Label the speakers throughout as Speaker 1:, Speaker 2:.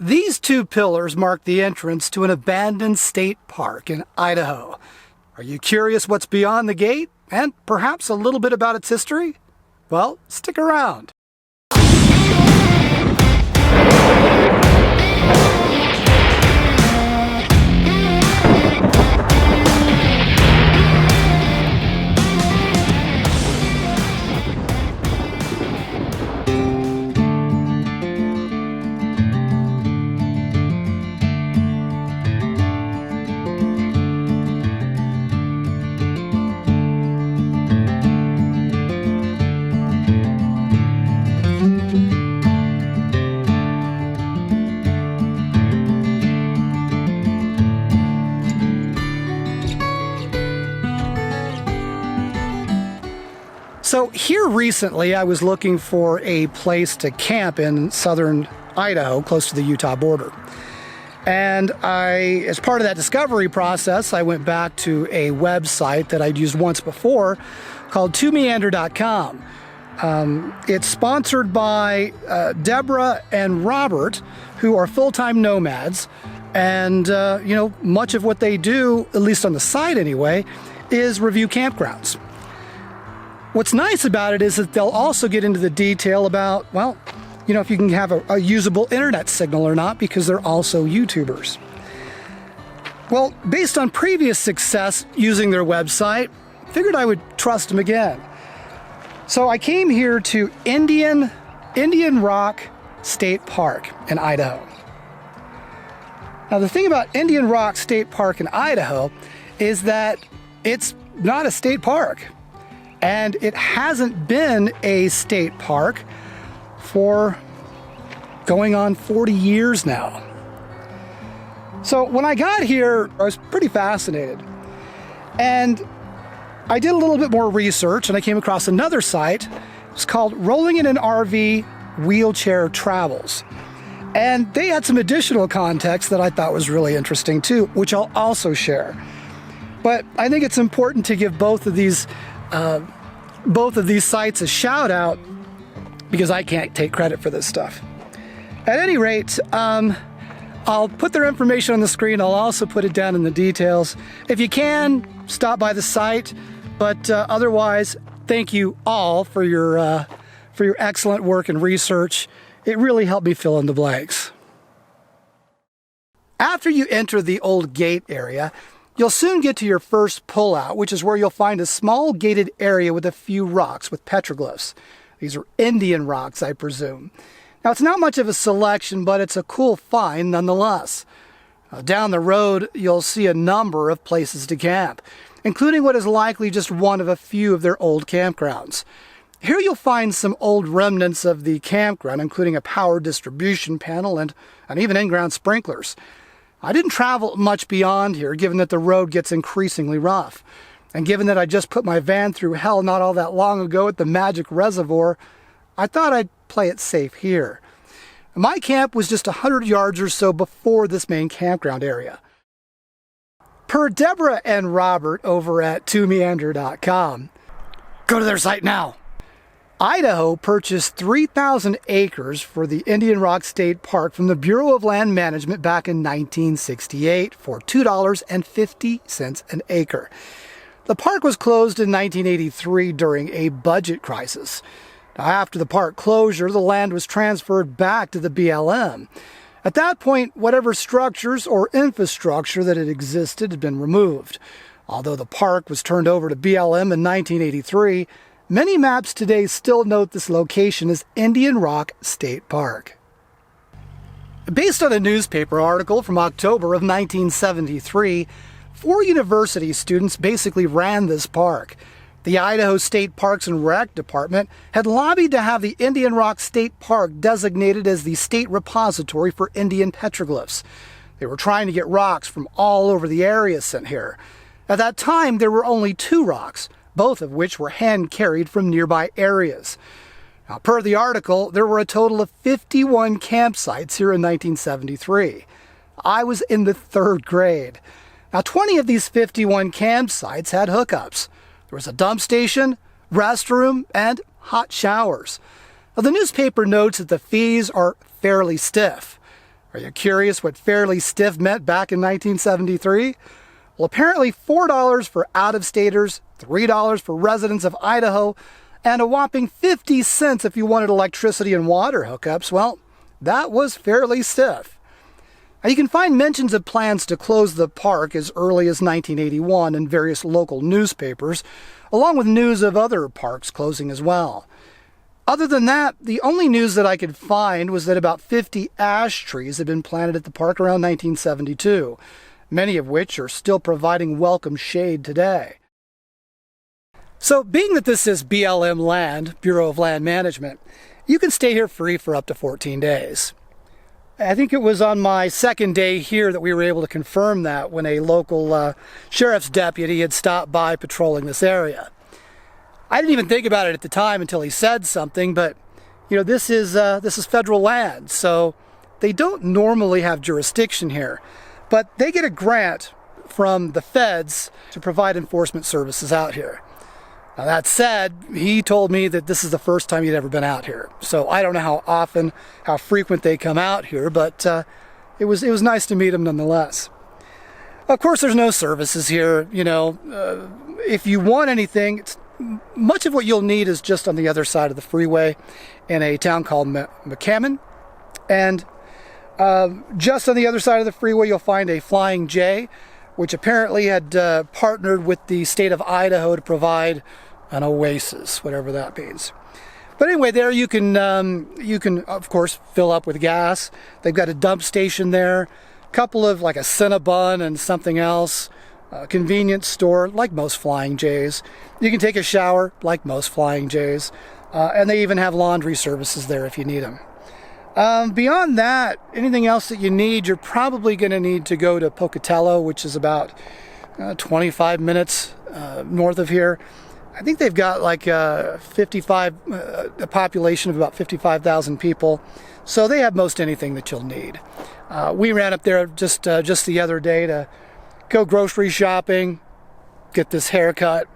Speaker 1: These two pillars mark the entrance to an abandoned state park in Idaho. Are you curious what's beyond the gate and perhaps a little bit about its history? Well, stick around. So here recently I was looking for a place to camp in southern Idaho, close to the Utah border. And as part of that discovery process, I went back to a website that I'd used once before called Meander.com. It's sponsored by Deborah and Robert, who are full-time nomads. And, much of what they do, at least on the site anyway, is review campgrounds. What's nice about it is that they'll also get into the detail about, if you can have a usable internet signal or not, because they're also YouTubers. Well, based on previous success using their website, figured I would trust them again. So I came here to Indian Rock State Park in Idaho. Now the thing about Indian Rock State Park in Idaho is that it's not a state park. And it hasn't been a state park for going on 40 years now. So when I got here, I was pretty fascinated. And I did a little bit more research and I came across another site. It's called Rolling in an RV Wheelchair Travels. And they had some additional context that I thought was really interesting too, which I'll also share. But I think it's important to give both of these sites a shout out because I can't take credit for this stuff. At any rate, I'll put their information on the screen. I'll also put it down in the details. If you can, stop by the site. But otherwise, thank you all for your excellent work and research. It really helped me fill in the blanks. After you enter the old gate area, you'll soon get to your first pullout, which is where you'll find a small gated area with a few rocks with petroglyphs. These are Indian rocks, I presume. Now, it's not much of a selection, but it's a cool find nonetheless. Down the road, you'll see a number of places to camp, including what is likely just one of a few of their old campgrounds. Here you'll find some old remnants of the campground, including a power distribution panel and even in-ground sprinklers. I didn't travel much beyond here, given that the road gets increasingly rough. And given that I just put my van through hell not all that long ago at the Magic Reservoir, I thought I'd play it safe here. My camp was just 100 yards or so before this main campground area. Per Deborah and Robert over at Meander.com, go to their site now. Idaho purchased 3,000 acres for the Indian Rock State Park from the Bureau of Land Management back in 1968 for $2.50 an acre. The park was closed in 1983 during a budget crisis. Now, after the park closure, the land was transferred back to the BLM. At that point, whatever structures or infrastructure that had existed had been removed. Although the park was turned over to BLM in 1983, many maps today still note this location as Indian Rock State Park. Based on a newspaper article from October of 1973, 4 university students basically ran this park. The Idaho State Parks and Rec Department had lobbied to have the Indian Rock State Park designated as the state repository for Indian petroglyphs. They were trying to get rocks from all over the area sent here. At that time, there were only 2 rocks, both of which were hand-carried from nearby areas. Now, per the article, there were a total of 51 campsites here in 1973. I was in the 3rd grade. Now, 20 of these 51 campsites had hookups. There was a dump station, restroom, and hot showers. Now, the newspaper notes that the fees are fairly stiff. Are you curious what fairly stiff meant back in 1973? Well, apparently $4 for out-of-staters, $3 for residents of Idaho, and a whopping 50 cents if you wanted electricity and water hookups. Well, that was fairly stiff. Now, you can find mentions of plans to close the park as early as 1981 in various local newspapers, along with news of other parks closing as well. Other than that, the only news that I could find was that about 50 ash trees had been planted at the park around 1972, many of which are still providing welcome shade today. So, being that this is BLM land, Bureau of Land Management, you can stay here free for up to 14 days. I think it was on my second day here that we were able to confirm that when a local sheriff's deputy had stopped by patrolling this area. I didn't even think about it at the time until he said something, but this is federal land, so they don't normally have jurisdiction here, but they get a grant from the feds to provide enforcement services out here. Now, that said, he told me that this is the first time he'd ever been out here, so I don't know how often, how frequent they come out here, but it was nice to meet him nonetheless. Of course, there's no services here. If you want anything, much of what you'll need is just on the other side of the freeway in a town called McCammon. And just on the other side of the freeway, you'll find a Flying J, which apparently had partnered with the state of Idaho to provide an oasis, whatever that means. But anyway, there you can of course fill up with gas. They've got a dump station there, a couple of like a Cinnabon and something else. A convenience store, like most Flying J's. You can take a shower, like most Flying J's. And they even have laundry services there if you need them. Beyond that, anything else that you need, you're probably going to need to go to Pocatello, which is about 25 minutes north of here. I think they've got like a population of about 55,000 people. So they have most anything that you'll need. We ran up there just the other day to go grocery shopping, get this haircut,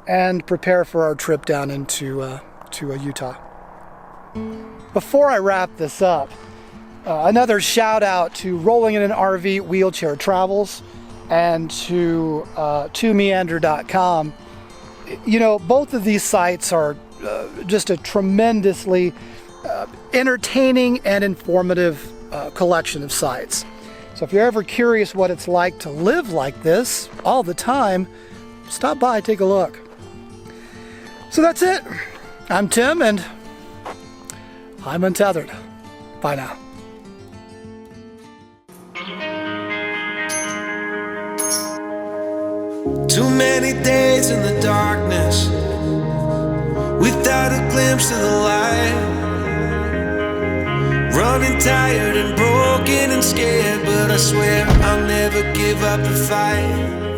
Speaker 1: and prepare for our trip down into Utah. Before I wrap this up, another shout out to Rolling in an RV Wheelchair Travels and to Meander.com. Both of these sites are just a tremendously entertaining and informative collection of sites. So if you're ever curious what it's like to live like this all the time, stop by, take a look. So that's it. I'm Tim, and I'm untethered. Bye now.
Speaker 2: Too many days in the darkness without a glimpse of the light. Running tired and broken and scared, but I swear I'll never give up the fight.